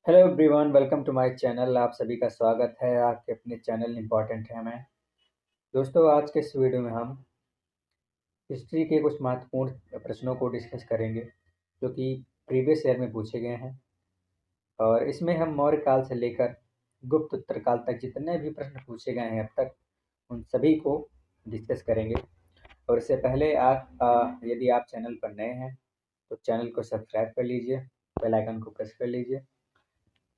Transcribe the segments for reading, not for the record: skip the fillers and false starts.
Hello everyone, welcome to my channel. आप सभी का स्वागत है आपके अपने चैनल इम्पोर्टेंट है में। दोस्तों, आज के इस वीडियो में हम हिस्ट्री के कुछ महत्वपूर्ण प्रश्नों को डिस्कस करेंगे जो कि प्रीवियस ईयर में पूछे गए हैं। और इसमें हम मौर्य काल से लेकर गुप्त उत्तर काल तक जितने भी प्रश्न पूछे गए हैं अब तक उन सभी को डिस्कस करेंगे। और इससे पहले यदि आप चैनल पर नए हैं तो चैनल को सब्सक्राइब कर लीजिए, बेल आइकन को प्रेस कर लीजिए।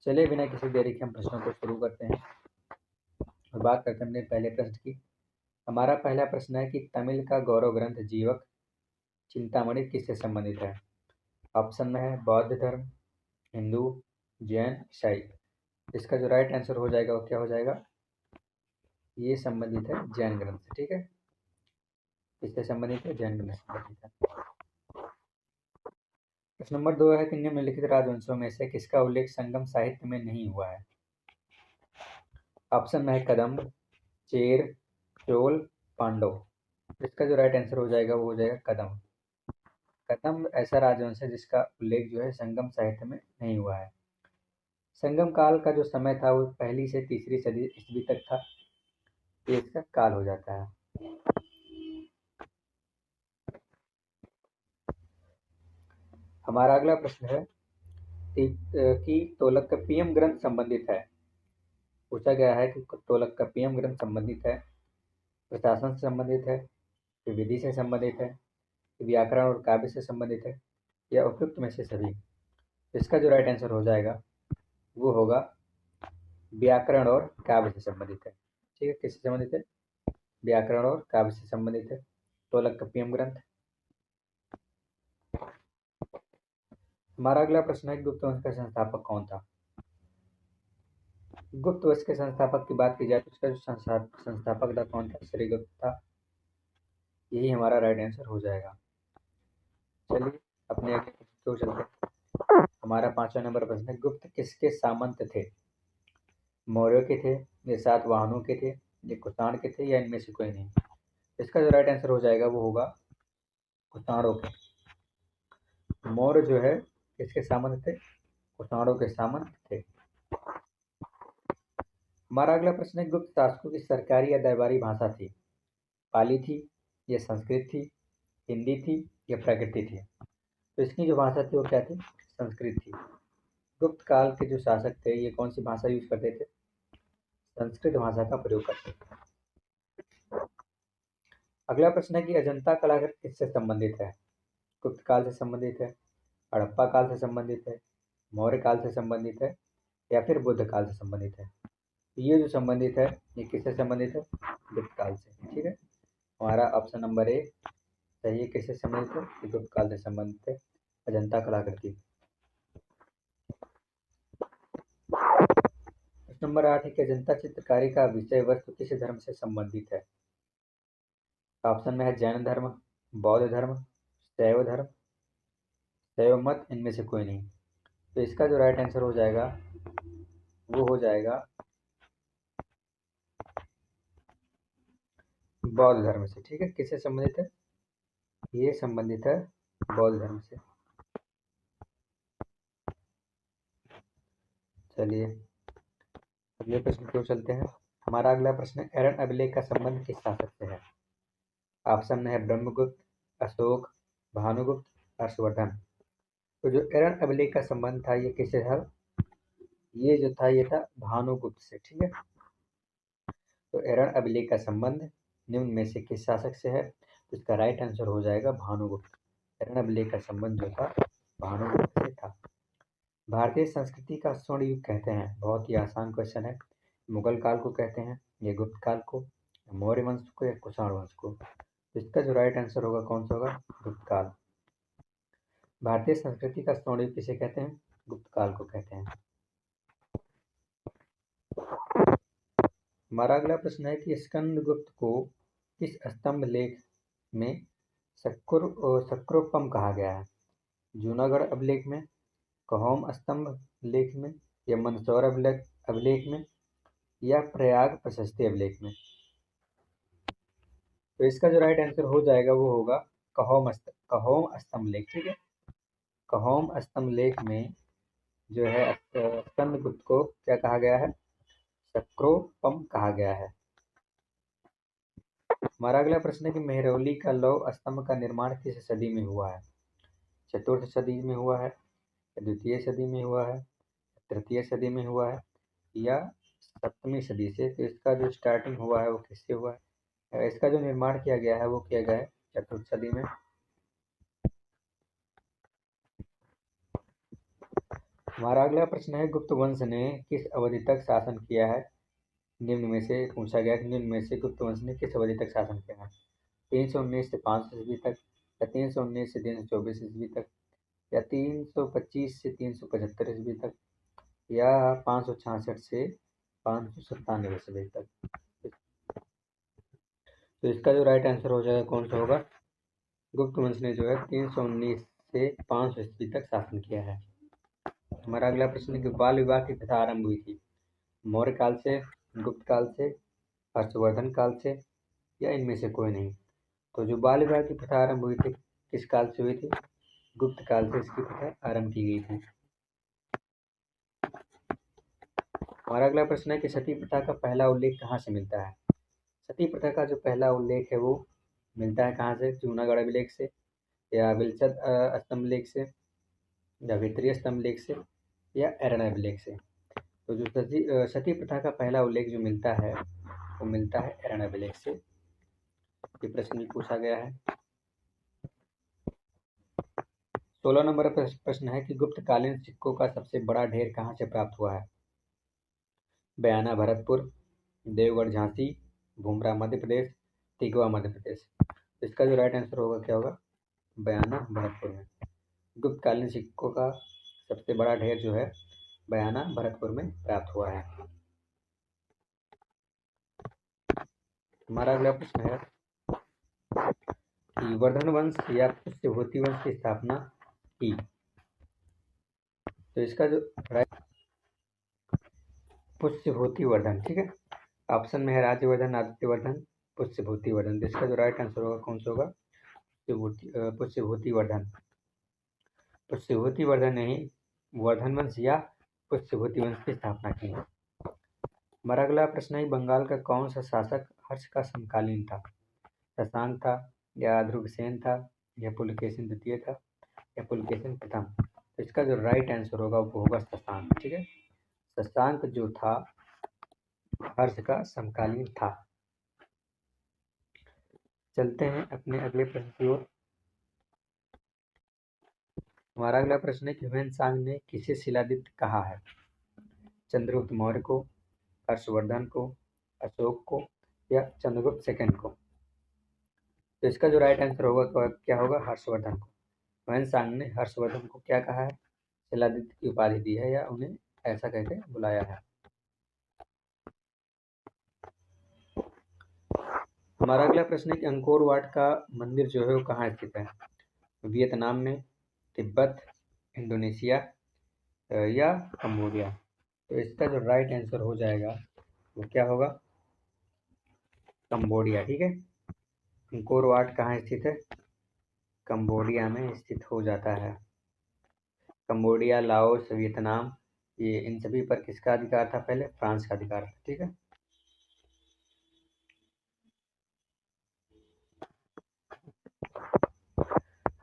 चलिए बिना किसी देरी के हम प्रश्नों को शुरू करते हैं और बात करते हैं अपने पहले प्रश्न की। हमारा पहला प्रश्न है कि तमिल का गौरव ग्रंथ जीवक चिंतामणि किससे संबंधित है? ऑप्शन में है बौद्ध धर्म, हिंदू, जैन, ईसाई। इसका जो राइट आंसर हो जाएगा वो क्या हो जाएगा? ये संबंधित है जैन ग्रंथ से। ठीक है, किससे संबंधित है? जैन ग्रंथ से संबंधित है। प्रश्न नंबर 2 है कि निम्नलिखित राजवंशों में से किसका उल्लेख संगम साहित्य में नहीं हुआ है? ऑप्शन में है कदम्ब, चेर, चोल, पांडव। इसका जो राइट आंसर हो जाएगा वो हो जाएगा कदम्ब। कदम्ब ऐसा राजवंश है जिसका उल्लेख जो है संगम साहित्य में नहीं हुआ है। संगम काल का जो समय था वो पहली से तीसरी सदी ईस्वी तक था। ये इसका काल हो जाता है। हमारा अगला प्रश्न है कि तोलकप्पियम ग्रंथ संबंधित है। पूछा गया है कि तोलकप्पियम ग्रंथ संबंधित है, प्रशासन से संबंधित है, विधि से संबंधित है, व्याकरण और काव्य से संबंधित है, या उपयुक्त में से सभी। इसका जो राइट आंसर हो जाएगा वो होगा व्याकरण और काव्य से संबंधित है। ठीक है, किससे संबंधित है? व्याकरण और काव्य से संबंधित है तोलकप्पियम ग्रंथ। हमारा अगला प्रश्न है गुप्त वंश का संस्थापक कौन था? गुप्त वंश के संस्थापक की बात की जाए तो उसका जो संस्थापक था कौन था? श्रीगुप्त था। यही हमारा राइट आंसर हो जाएगा। चलिए अपने अगले प्रश्न को चलते हैं। हमारा 5वां नंबर प्रश्न है गुप्त किसके सामंत थे? मौर्यों के थे, या सातवाहनों के थे, या कुषाण के थे, या इनमें से कोई नहीं। इसका जो राइट आंसर हो जाएगा वो होगा कुषाणों के। मौर्य जो है किसके सामंत थे? कुषाणों के सामंत थे। हमारा अगला प्रश्न है गुप्त शासकों की सरकारी या दरबारी भाषा थी? पाली थी, या संस्कृत थी, हिंदी थी, या प्राकृतिक थी? तो इसकी जो भाषा थी वो क्या थी? संस्कृत थी। गुप्त काल के जो शासक थे ये कौन सी भाषा यूज करते थे? संस्कृत भाषा का प्रयोग करते थे। अगला प्रश्न है कि अजंता कलाकृति किससे संबंधित है? गुप्त काल से संबंधित है, हड़प्पा काल से संबंधित है, मौर्य काल से संबंधित है, या फिर बुद्ध काल से संबंधित है? ये जो संबंधित है ये किससे संबंधित है? गुप्त काल से। ठीक है, हमारा ऑप्शन नंबर ए सही है। किससे संबंधित है? ये गुप्त काल से संबंधित है अजंता कलाकृति। प्रश्न नंबर 8 है कि अजंता चित्रकारी का विषय वस्तु किस धर्म से संबंधित है? ऑप्शन में है जैन धर्म, बौद्ध धर्म, शैव धर्म, शैव मत, इनमें से कोई नहीं। तो इसका जो राइट आंसर हो जाएगा वो हो जाएगा बौद्ध धर्म से। ठीक है, किससे संबंधित है? ये संबंधित है बौद्ध धर्म से। चलिए अगले प्रश्न की ओर चलते हैं। हमारा अगला प्रश्न है एरन अभिलेख का संबंध किस शासक से है? ऑप्शन में है ब्रह्मगुप्त, अशोक, भानुगुप्त, हर्षवर्धन। तो जो एरन अभिलेख का संबंध था ये किससे था? ये जो था ये था भानुगुप्त से। ठीक है, तो एरन अभिलेख का संबंध निम्न में से किस शासक से है? तो इसका राइट आंसर हो जाएगा भानुगुप्त। एरन अभिलेख का संबंध जो था भानुगुप्त से था। भारतीय संस्कृति का स्वर्ण युग कहते हैं? बहुत ही आसान क्वेश्चन है। मुगल काल को कहते हैं, या गुप्त काल को, मौर्य वंश को, या कुषाण वंश को? तो इसका जो राइट आंसर होगा कौन सा होगा? गुप्त काल। भारतीय संस्कृति का स्वर्ण युग किसे कहते हैं? गुप्त काल को कहते हैं। हमारा अगला प्रश्न है कि स्कंदगुप्त को किस स्तंभ लेख में शक्रोपम कहा गया है? जूनागढ़ अभिलेख में, कहोम स्तंभ लेख में, या मंदसौर अभिलेख में, या प्रयाग प्रशस्ति अभिलेख में? तो इसका जो राइट आंसर हो जाएगा वो होगा कहोम स्तंभ लेख। ठीक है, कहोम स्तंभ लेख में जो है स्कंदगुप्त को क्या कहा गया है? शक्रोपम कहा गया है। हमारा अगला प्रश्न है कि मेहरौली का लौह स्तंभ का निर्माण किस सदी में हुआ है? चतुर्थ सदी में हुआ है, द्वितीय सदी में हुआ है, तृतीय सदी में हुआ है या सप्तमी सदी से? तो इसका जो स्टार्टिंग हुआ है वो किससे हुआ है? इसका जो निर्माण किया गया है वो किया गया है चतुर्थ सदी में। हमारा अगला प्रश्न है गुप्त वंश ने किस अवधि तक शासन किया है? निम्न में से पूछा गया कि निम्न में से गुप्त वंश ने किस अवधि तक शासन किया है? 319 से 500 ईस्वी तक, या 319 से 324 ईस्वी तक, या 325 से 375 ईस्वी तक, या 566 से 597 ईस्वी तक? तो इसका जो राइट आंसर हो जाएगा कौन सा होगा? गुप्त वंश ने जो है 319 से 500 ईस्वी तक शासन किया है। हमारा अगला प्रश्न है कि बाल विवाह की प्रथा आरंभ हुई थी मौर्य काल से, गुप्त काल से, हर्षवर्धन काल से, या इनमें से कोई नहीं? तो जो बाल विवाह की प्रथा आरंभ हुई थी किस काल से हुई थी? गुप्त काल से इसकी प्रथा आरंभ की गई थी। हमारा अगला प्रश्न है कि सती प्रथा का पहला उल्लेख कहाँ से मिलता है? सती प्रथा का जो पहला उल्लेख है वो मिलता है कहाँ से? जूनागढ़ अभिलेख से, या विलसद स्तंभ लेख से, या वित्तीय स्तंभ लेख से, या अरण्य अभिलेख से? तो जो सती प्रथा का पहला उल्लेख जो मिलता है वो मिलता है अरण्य अभिलेख से। ये प्रश्न भी पूछा गया है। 16 नंबर प्रश्न है कि गुप्तकालीन सिक्कों का सबसे बड़ा ढेर कहाँ से प्राप्त हुआ है? बयाना भरतपुर, देवगढ़ झांसी, भूमरा मध्य प्रदेश, तिगवा मध्य प्रदेश? इसका जो राइट आंसर होगा क्या होगा? बयाना भरतपुर में। गुप्तकालीन सिक्कों का सबसे बड़ा ढेर जो है बयाना भरतपुर में प्राप्त हुआ है। हमारा अगला प्रश्न है कि वर्धन वंश या पुष्यभूति वंश की स्थापना की? तो इसका जो पुष्यभूति वर्धन, ठीक है। ऑप्शन में है राज्यवर्धन, आदित्यवर्धन, पुष्यभूति वर्धन। तो इसका जो राइट आंसर होगा कौन सा होगा? पुष्यभूति वर्धन। पुष्यभूति वर्धन ने ही वर्धन वंश या पुष्यभूति वंश की स्थापना की है। हमारा अगला प्रश्न है बंगाल का कौन सा शासक हर्ष का समकालीन था? शशांक था, या ध्रुवसेन था, या पुलकेशिन द्वितीय था, या पुलकेशिन प्रथम? तो इसका जो राइट आंसर होगा वो होगा शशांक, ठीक है। शशांक जो था हर्ष का समकालीन था। चलते हैं अपने अगले प्रश्न की ओर। हमारा अगला प्रश्न है कि ह्वेनसांग ने किसे शिलादित्य कहा है? चंद्रगुप्त मौर्य को, हर्षवर्धन को, अशोक को, या चंद्रगुप्त सेकंड को? तो इसका जो राइट आंसर होगा क्या होगा? हर्षवर्धन को। ह्वेनसांग ने हर्षवर्धन को क्या कहा है? शिलादित्य की उपाधि दी है, या उन्हें ऐसा कहकर बुलाया है। हमारा अगला प्रश्न है कि अंकोर वाट का मंदिर जो है वो कहाँ स्थित है? वियतनाम में, तिब्बत, इंडोनेशिया, या कंबोडिया? तो इसका जो राइट आंसर हो जाएगा वो क्या होगा? कंबोडिया, ठीक है। अंकोर वाट कहाँ स्थित है? कंबोडिया में स्थित हो जाता है। कंबोडिया, लाओस, वियतनाम, ये इन सभी पर किसका अधिकार था? पहले फ्रांस का अधिकार था, ठीक है।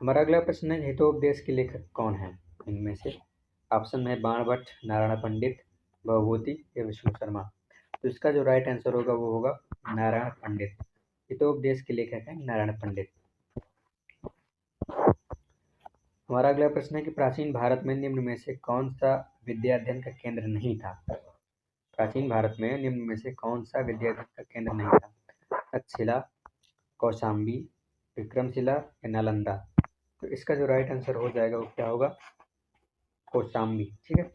हमारा अगला प्रश्न है हितोपदेश के लेखक कौन है इनमें से? ऑप्शन है बाणभट्ट, नारायण पंडित, भवभूति, या विष्णु शर्मा? तो इसका जो राइट आंसर होगा वो होगा नारायण पंडित। हितोपदेश के लेखक है नारायण पंडित। हमारा अगला प्रश्न है कि प्राचीन भारत में निम्न में से कौन सा विद्या अध्ययन का केंद्र नहीं था? प्राचीन भारत में निम्न में से कौन सा विद्या अध्ययन का केंद्र नहीं था? तक्षशिला, कौशाम्बी, विक्रमशिला, या नालंदा? तो इसका जो राइट आंसर हो जाएगा वो क्या होगा? कौशाम्बी, ठीक है।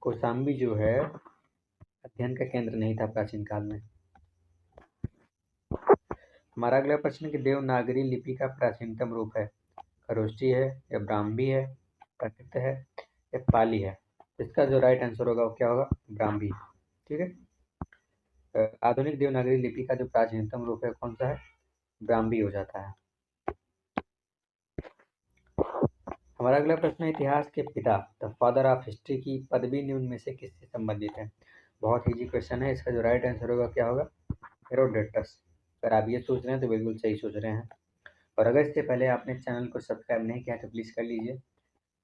कौशाम्बी जो है अध्ययन का केंद्र नहीं था प्राचीन काल में। हमारा अगला प्रश्न है कि देवनागरी लिपि का प्राचीनतम रूप है? खरोष्ठी है, या ब्राह्मी है, प्राकृत है, या पाली है? इसका जो राइट आंसर होगा वो क्या होगा? ब्राह्मी, ठीक है। आधुनिक देवनागरी लिपि का जो प्राचीनतम रूप है कौन सा है? ब्राह्मी हो जाता है। हमारा अगला प्रश्न है, इतिहास के पिता द फादर ऑफ हिस्ट्री की पदवी निम्न में से किससे संबंधित है? बहुत इजी क्वेश्चन है। इसका जो राइट आंसर होगा क्या होगा? हेरोडोटस। अगर आप ये सोच रहे हैं तो बिल्कुल सही सोच रहे हैं। और अगर इससे पहले आपने चैनल को सब्सक्राइब नहीं किया तो प्लीज़ कर लीजिए।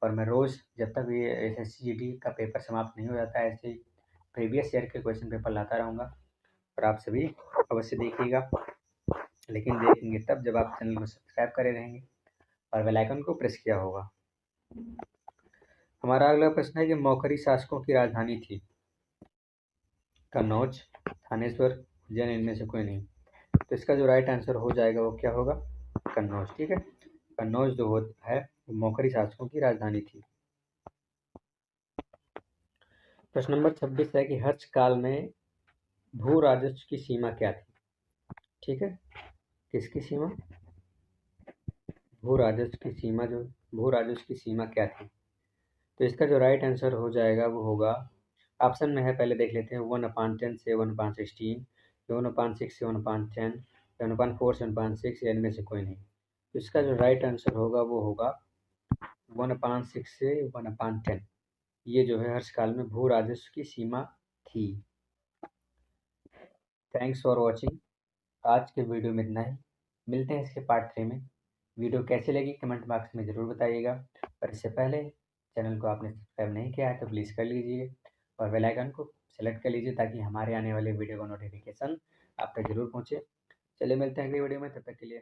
और मैं रोज़ जब तक ये SSC GD का पेपर समाप्त नहीं हो जाता है, ऐसे ही प्रीवियस ईयर के क्वेश्चन पेपर लाता रहूँगा और आप सभी अवश्य देखिएगा। लेकिन देखेंगे तब जब आप चैनल को सब्सक्राइब करे रहेंगे और बेल आइकन को प्रेस किया होगा। हमारा अगला प्रश्न है कि मौखरी शासकों की राजधानी थी? कन्नौज, थानेश्वर, उज्जैन, इनमें से कोई नहीं। तो इसका जो राइट आंसर हो जाएगा वो क्या होगा? कन्नौज। ठीक है, कन्नौज जो है मौखरी शासकों की राजधानी थी। प्रश्न नंबर 26 है कि हर्ष काल में भू राजस्व की सीमा क्या थी? ठीक है, किसकी सीमा? भू राजस्व की सीमा क्या थी? तो इसका जो राइट आंसर हो जाएगा वो होगा, ऑप्शन में है, पहले देख लेते हैं, 1/10 से 1/16, 1/6 से 1/10, 1/4 से 1/6, या इनमें से कोई नहीं। तो इसका जो राइट आंसर होगा वो होगा 1/6 से 1/10। ये जो है हर्ष काल में भू राजस्व की सीमा थी। Thanks for watching. आज के वीडियो में इतना ही। मिलते हैं इसके पार्ट 3 में। वीडियो कैसी लगी कमेंट बॉक्स में ज़रूर बताइएगा। और इससे पहले चैनल को आपने सब्सक्राइब नहीं किया है तो प्लीज़ कर लीजिए और बेल आइकन को सेलेक्ट कर लीजिए ताकि हमारे आने वाले वीडियो का नोटिफिकेशन आप तक ज़रूर पहुँचे। चलिए मिलते हैं अगली वीडियो में, तब तक के लिए